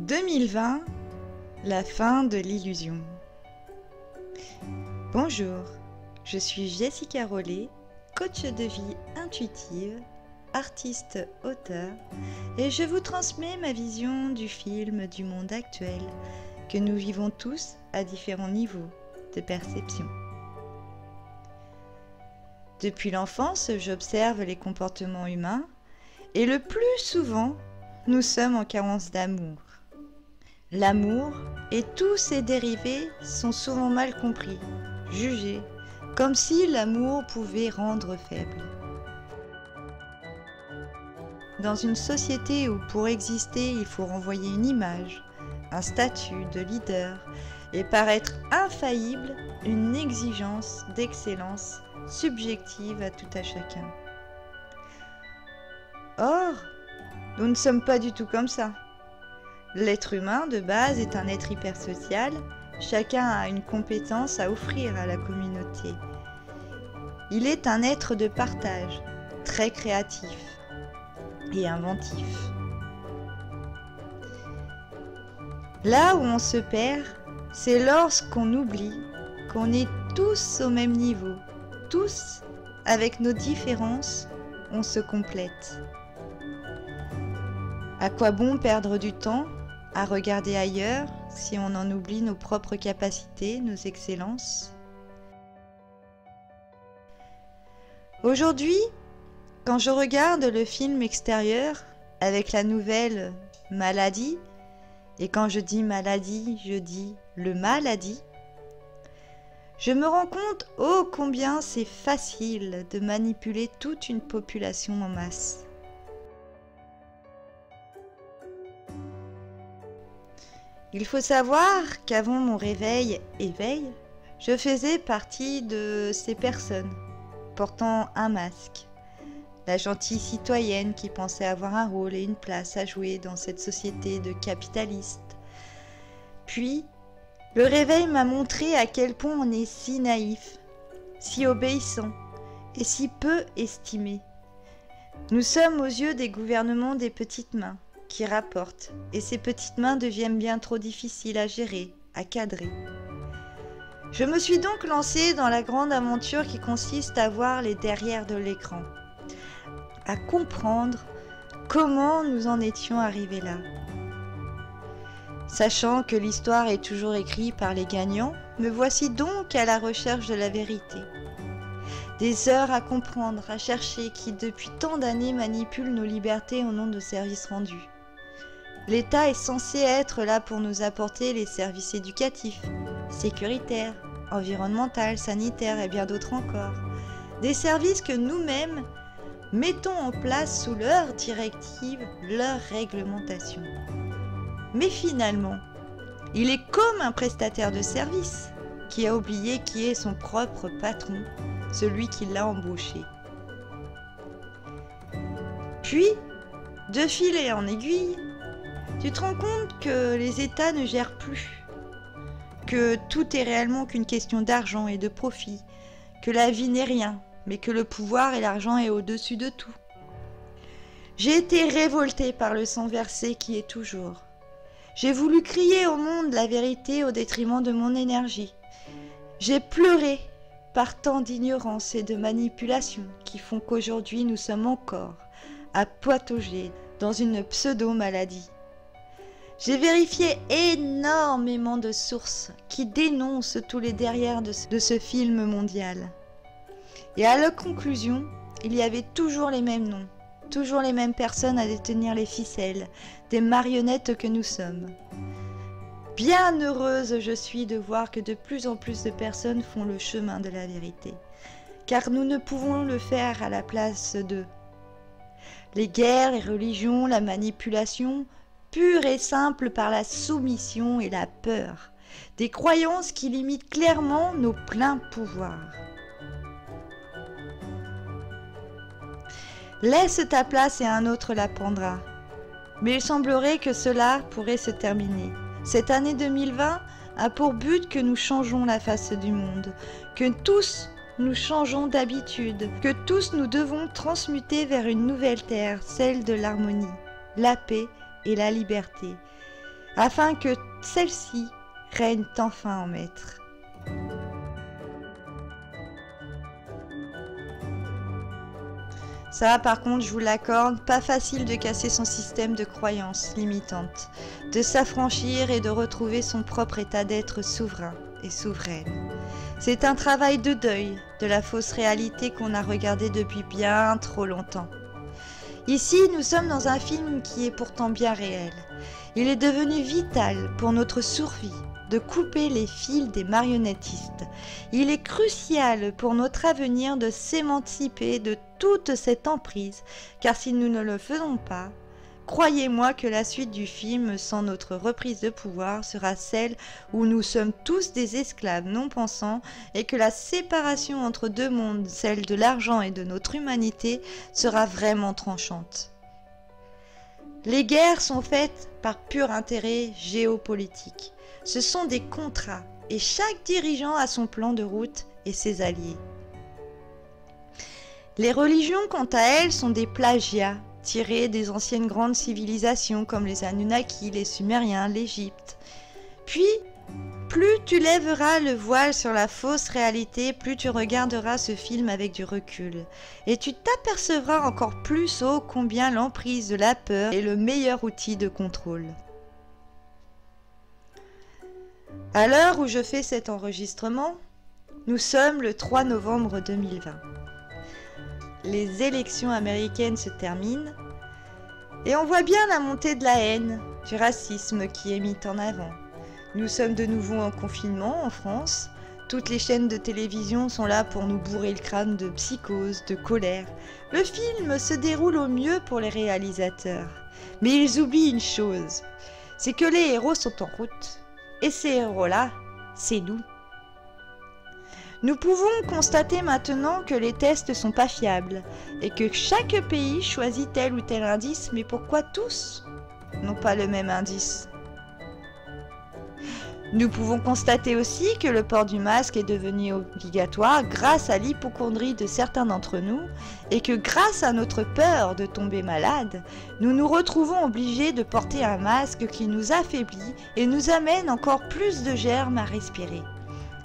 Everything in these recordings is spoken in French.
2020, la fin de l'illusion. Bonjour, je suis Jessica Rollet, coach de vie intuitive, artiste auteur, et je vous transmets ma vision du film du monde actuel que nous vivons tous à différents niveaux de perception. Depuis l'enfance, j'observe les comportements humains et le plus souvent, nous sommes en carence d'amour. L'amour et tous ses dérivés sont souvent mal compris, jugés, comme si l'amour pouvait rendre faible. Dans une société où pour exister il faut renvoyer une image, un statut de leader et paraître infaillible, une exigence d'excellence subjective à tout à chacun. Or, nous ne sommes pas du tout comme ça. L'être humain de base est un être hypersocial, chacun a une compétence à offrir à la communauté. Il est un être de partage, très créatif et inventif. Là où on se perd, c'est lorsqu'on oublie qu'on est tous au même niveau, tous, avec nos différences, on se complète. À quoi bon perdre du temps à regarder ailleurs si on en oublie nos propres capacités, nos excellences? Aujourd'hui, quand je regarde le film extérieur avec la nouvelle Maladie, et quand je dis maladie, je dis le maladie, je me rends compte ô combien c'est facile de manipuler toute une population en masse. Il faut savoir qu'avant mon éveil, je faisais partie de ces personnes portant un masque, la gentille citoyenne qui pensait avoir un rôle et une place à jouer dans cette société de capitalistes. Puis, le réveil m'a montré à quel point on est si naïf, si obéissant et si peu estimé. Nous sommes aux yeux des gouvernements des petites mains qui rapportent, et ces petites mains deviennent bien trop difficiles à gérer, à cadrer. Je me suis donc lancée dans la grande aventure qui consiste à voir les derrière de l'écran, à comprendre comment nous en étions arrivés là. Sachant que l'histoire est toujours écrite par les gagnants, me voici donc à la recherche de la vérité. Des heures à comprendre, à chercher, qui depuis tant d'années manipulent nos libertés au nom de services rendus. L'État est censé être là pour nous apporter les services éducatifs, sécuritaires, environnementaux, sanitaires et bien d'autres encore. Des services que nous-mêmes mettons en place sous leurs directives, leurs réglementations. Mais finalement, il est comme un prestataire de service qui a oublié qui est son propre patron, celui qui l'a embauché. Puis, de fil en aiguille, tu te rends compte que les États ne gèrent plus, que tout est réellement qu'une question d'argent et de profit, que la vie n'est rien, mais que le pouvoir et l'argent est au-dessus de tout. J'ai été révoltée par le sang versé qui est toujours. J'ai voulu crier au monde la vérité au détriment de mon énergie. J'ai pleuré par tant d'ignorance et de manipulation qui font qu'aujourd'hui nous sommes encore à patauger dans une pseudo-maladie. J'ai vérifié énormément de sources qui dénoncent tous les derrières de ce film mondial. Et à la conclusion, il y avait toujours les mêmes noms, toujours les mêmes personnes à détenir les ficelles, des marionnettes que nous sommes. Bien heureuse je suis de voir que de plus en plus de personnes font le chemin de la vérité, car nous ne pouvons le faire à la place d'eux. Les guerres, les religions, la manipulation, pure et simple par la soumission et la peur, des croyances qui limitent clairement nos pleins pouvoirs. Laisse ta place et un autre la prendra. Mais il semblerait que cela pourrait se terminer. Cette année 2020 a pour but que nous changeons la face du monde, que tous nous changeons d'habitude, que tous nous devons transmuter vers une nouvelle terre, celle de l'harmonie, la paix et la liberté, afin que celle-ci règne enfin en maître. Ça, par contre, je vous l'accorde, pas facile de casser son système de croyances limitantes, de s'affranchir et de retrouver son propre état d'être souverain et souveraine. C'est un travail de deuil de la fausse réalité qu'on a regardée depuis bien trop longtemps. Ici, nous sommes dans un film qui est pourtant bien réel. Il est devenu vital pour notre survie de couper les fils des marionnettistes. Il est crucial pour notre avenir de s'émanciper de toute cette emprise, car si nous ne le faisons pas, croyez-moi que la suite du film, sans notre reprise de pouvoir, sera celle où nous sommes tous des esclaves non pensants et que la séparation entre deux mondes, celle de l'argent et de notre humanité, sera vraiment tranchante. Les guerres sont faites par pur intérêt géopolitique. Ce sont des contrats et chaque dirigeant a son plan de route et ses alliés. Les religions, quant à elles, sont des plagiats tirés des anciennes grandes civilisations comme les Anunnaki, les Sumériens, l'Égypte. Puis, plus tu lèveras le voile sur la fausse réalité, plus tu regarderas ce film avec du recul. Et tu t'apercevras encore plus ô combien l'emprise de la peur est le meilleur outil de contrôle. À l'heure où je fais cet enregistrement, nous sommes le 3 novembre 2020. Les élections américaines se terminent et on voit bien la montée de la haine, du racisme qui est mis en avant. Nous sommes de nouveau en confinement en France. Toutes les chaînes de télévision sont là pour nous bourrer le crâne de psychose, de colère. Le film se déroule au mieux pour les réalisateurs. Mais ils oublient une chose, c'est que les héros sont en route. Et ces héros-là, c'est nous. Nous pouvons constater maintenant que les tests ne sont pas fiables et que chaque pays choisit tel ou tel indice, mais pourquoi tous n'ont pas le même indice? Nous pouvons constater aussi que le port du masque est devenu obligatoire grâce à l'hypocondrie de certains d'entre nous et que grâce à notre peur de tomber malade, nous nous retrouvons obligés de porter un masque qui nous affaiblit et nous amène encore plus de germes à respirer.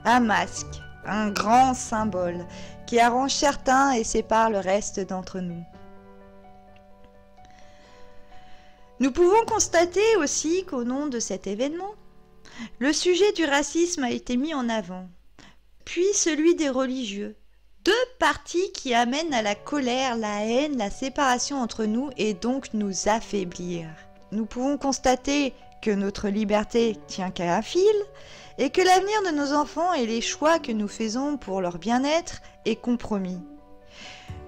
Un masque, un grand symbole qui arrange certains et sépare le reste d'entre nous. Nous pouvons constater aussi qu'au nom de cet événement, le sujet du racisme a été mis en avant, puis celui des religieux, deux partis qui amènent à la colère, la haine, la séparation entre nous et donc nous affaiblir. Nous pouvons constater que notre liberté tient qu'à un fil et que l'avenir de nos enfants et les choix que nous faisons pour leur bien-être est compromis.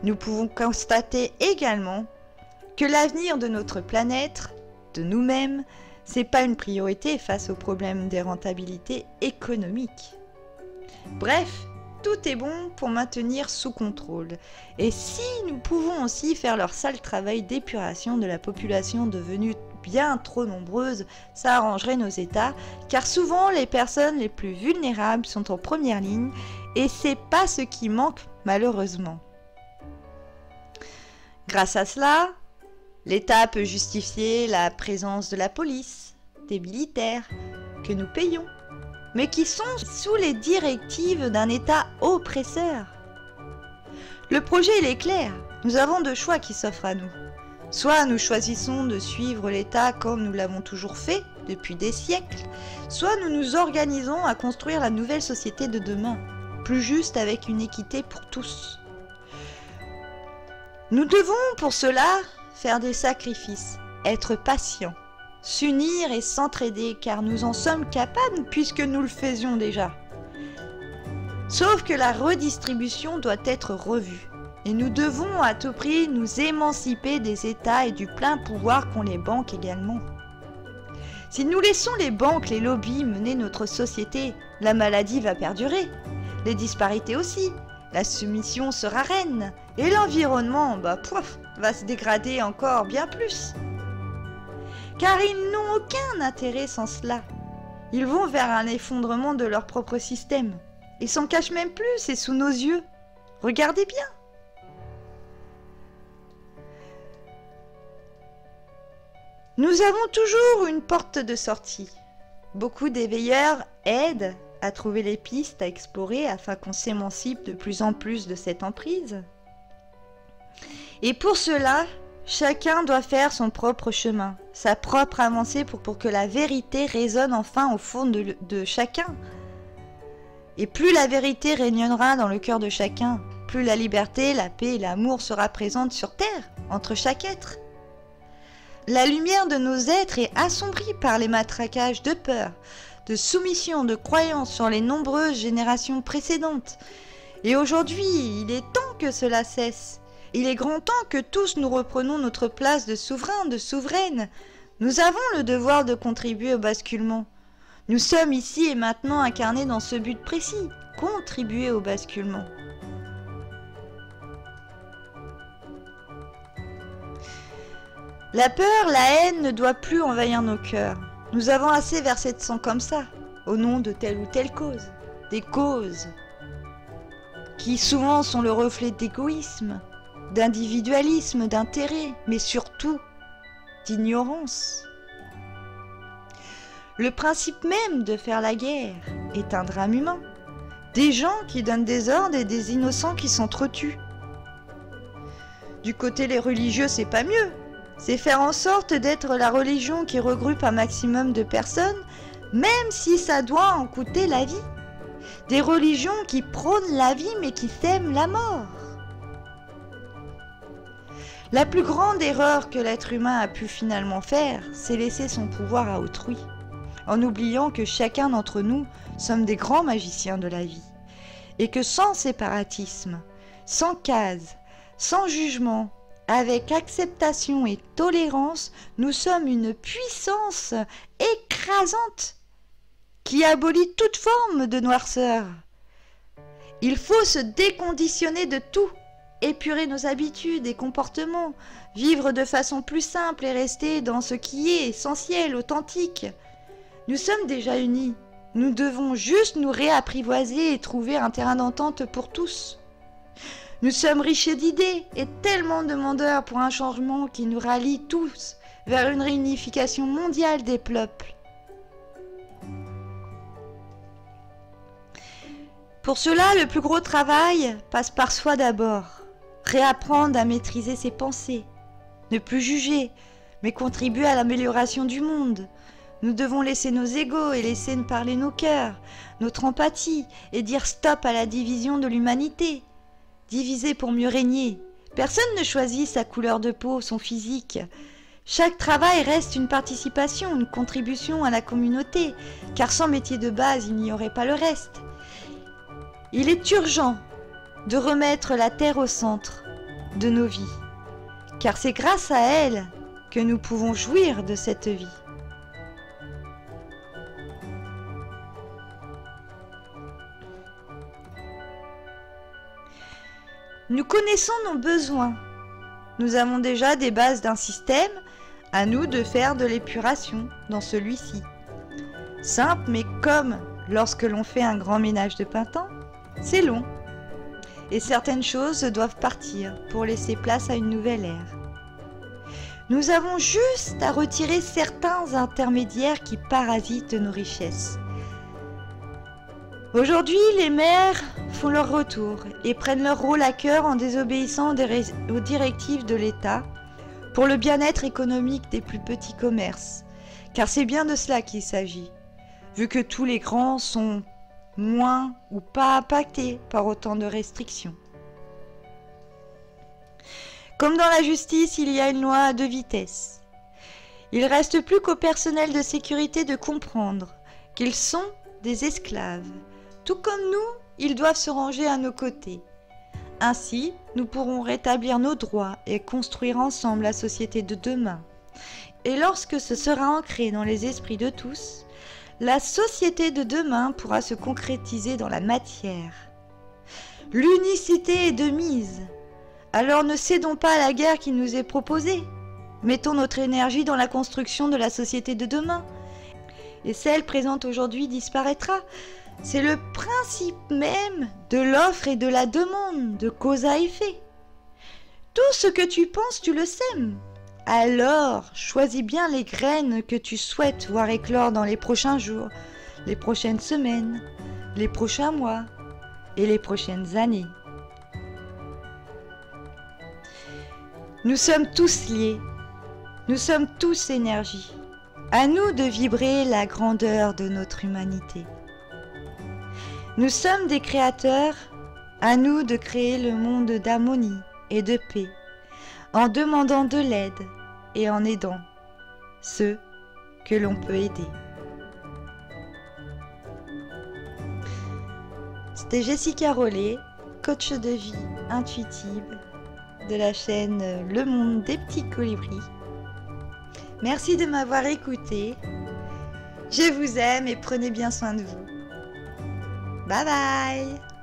Nous pouvons constater également que l'avenir de notre planète, de nous-mêmes, c'est pas une priorité face au problème des rentabilités économiques. Bref, tout est bon pour maintenir sous contrôle. Et si nous pouvons aussi faire leur sale travail d'épuration de la population devenue bien trop nombreuse, ça arrangerait nos États, car souvent les personnes les plus vulnérables sont en première ligne et c'est pas ce qui manque malheureusement. Grâce à cela, l'État peut justifier la présence de la police, des militaires, que nous payons, mais qui sont sous les directives d'un État oppresseur. Le projet il est clair, nous avons deux choix qui s'offrent à nous. Soit nous choisissons de suivre l'État comme nous l'avons toujours fait depuis des siècles, soit nous nous organisons à construire la nouvelle société de demain, plus juste avec une équité pour tous. Nous devons pour cela faire des sacrifices, être patients, s'unir et s'entraider car nous en sommes capables puisque nous le faisions déjà. Sauf que la redistribution doit être revue et nous devons à tout prix nous émanciper des États et du plein pouvoir qu'ont les banques également. Si nous laissons les banques, les lobbies mener notre société, la maladie va perdurer, les disparités aussi, la soumission sera reine et l'environnement, va se dégrader encore bien plus. Car ils n'ont aucun intérêt sans cela. Ils vont vers un effondrement de leur propre système. Ils s'en cachent même plus, c'est sous nos yeux. Regardez bien. Nous avons toujours une porte de sortie. Beaucoup d'éveilleurs aident à trouver les pistes à explorer afin qu'on s'émancipe de plus en plus de cette emprise. Et pour cela, chacun doit faire son propre chemin, sa propre avancée pour que la vérité résonne enfin au fond de chacun. Et plus la vérité rayonnera dans le cœur de chacun, plus la liberté, la paix et l'amour sera présente sur terre, entre chaque être. La lumière de nos êtres est assombrie par les matraquages de peur, de soumission, de croyances sur les nombreuses générations précédentes. Et aujourd'hui, il est temps que cela cesse. Il est grand temps que tous nous reprenions notre place de souverain, de souveraine. Nous avons le devoir de contribuer au basculement. Nous sommes ici et maintenant incarnés dans ce but précis, contribuer au basculement. La peur, la haine ne doit plus envahir nos cœurs. Nous avons assez versé de sang comme ça, au nom de telle ou telle cause. Des causes qui souvent sont le reflet d'égoïsme, d'individualisme, d'intérêt, mais surtout d'ignorance. Le principe même de faire la guerre est un drame humain. Des gens qui donnent des ordres et des innocents qui s'entretuent. Du côté des religieux, c'est pas mieux. C'est faire en sorte d'être la religion qui regroupe un maximum de personnes, même si ça doit en coûter la vie. Des religions qui prônent la vie mais qui sèment la mort. La plus grande erreur que l'être humain a pu finalement faire, c'est laisser son pouvoir à autrui, en oubliant que chacun d'entre nous sommes des grands magiciens de la vie, et que sans séparatisme, sans case, sans jugement, avec acceptation et tolérance, nous sommes une puissance écrasante qui abolit toute forme de noirceur. Il faut se déconditionner de tout, épurer nos habitudes et comportements, vivre de façon plus simple et rester dans ce qui est essentiel, authentique. Nous sommes déjà unis, nous devons juste nous réapprivoiser et trouver un terrain d'entente pour tous. Nous sommes riches d'idées et tellement demandeurs pour un changement qui nous rallie tous vers une réunification mondiale des peuples. Pour cela, le plus gros travail passe par soi d'abord. Réapprendre à maîtriser ses pensées, ne plus juger, mais contribuer à l'amélioration du monde. Nous devons laisser nos égos et laisser parler nos cœurs, notre empathie et dire stop à la division de l'humanité. Diviser pour mieux régner. Personne ne choisit sa couleur de peau, son physique. Chaque travail reste une participation, une contribution à la communauté, car sans métier de base, il n'y aurait pas le reste. Il est urgent de remettre la terre au centre de nos vies, car c'est grâce à elle que nous pouvons jouir de cette vie. Nous connaissons nos besoins. Nous avons déjà des bases d'un système, à nous de faire de l'épuration dans celui-ci. Simple, mais comme lorsque l'on fait un grand ménage de printemps, c'est long. Et certaines choses doivent partir pour laisser place à une nouvelle ère. Nous avons juste à retirer certains intermédiaires qui parasitent nos richesses. Aujourd'hui, les maires font leur retour et prennent leur rôle à cœur en désobéissant aux directives de l'État pour le bien-être économique des plus petits commerces. Car c'est bien de cela qu'il s'agit, vu que tous les grands sont moins ou pas impactés par autant de restrictions. Comme dans la justice, il y a une loi à deux vitesses. Il ne reste plus qu'au personnel de sécurité de comprendre qu'ils sont des esclaves. Tout comme nous, ils doivent se ranger à nos côtés. Ainsi, nous pourrons rétablir nos droits et construire ensemble la société de demain. Et lorsque ce sera ancré dans les esprits de tous, la société de demain pourra se concrétiser dans la matière. L'unicité est de mise. Alors ne cédons pas à la guerre qui nous est proposée. Mettons notre énergie dans la construction de la société de demain. Et celle présente aujourd'hui disparaîtra. C'est le principe même de l'offre et de la demande, de cause à effet. Tout ce que tu penses, tu le sèmes. alors choisis bien les graines que tu souhaites voir éclore dans les prochains jours, les prochaines semaines, les prochains mois et les prochaines années. Nous sommes tous liés, nous sommes tous énergie. À nous de vibrer la grandeur de notre humanité. Nous sommes des créateurs, à nous de créer le monde d'harmonie et de paix, en demandant de l'aide et en aidant ceux que l'on peut aider. C'était Jessica Rollet, coach de vie intuitive de la chaîne Le Monde des Petits Colibris. Merci de m'avoir écouté. Je vous aime et prenez bien soin de vous. Bye bye!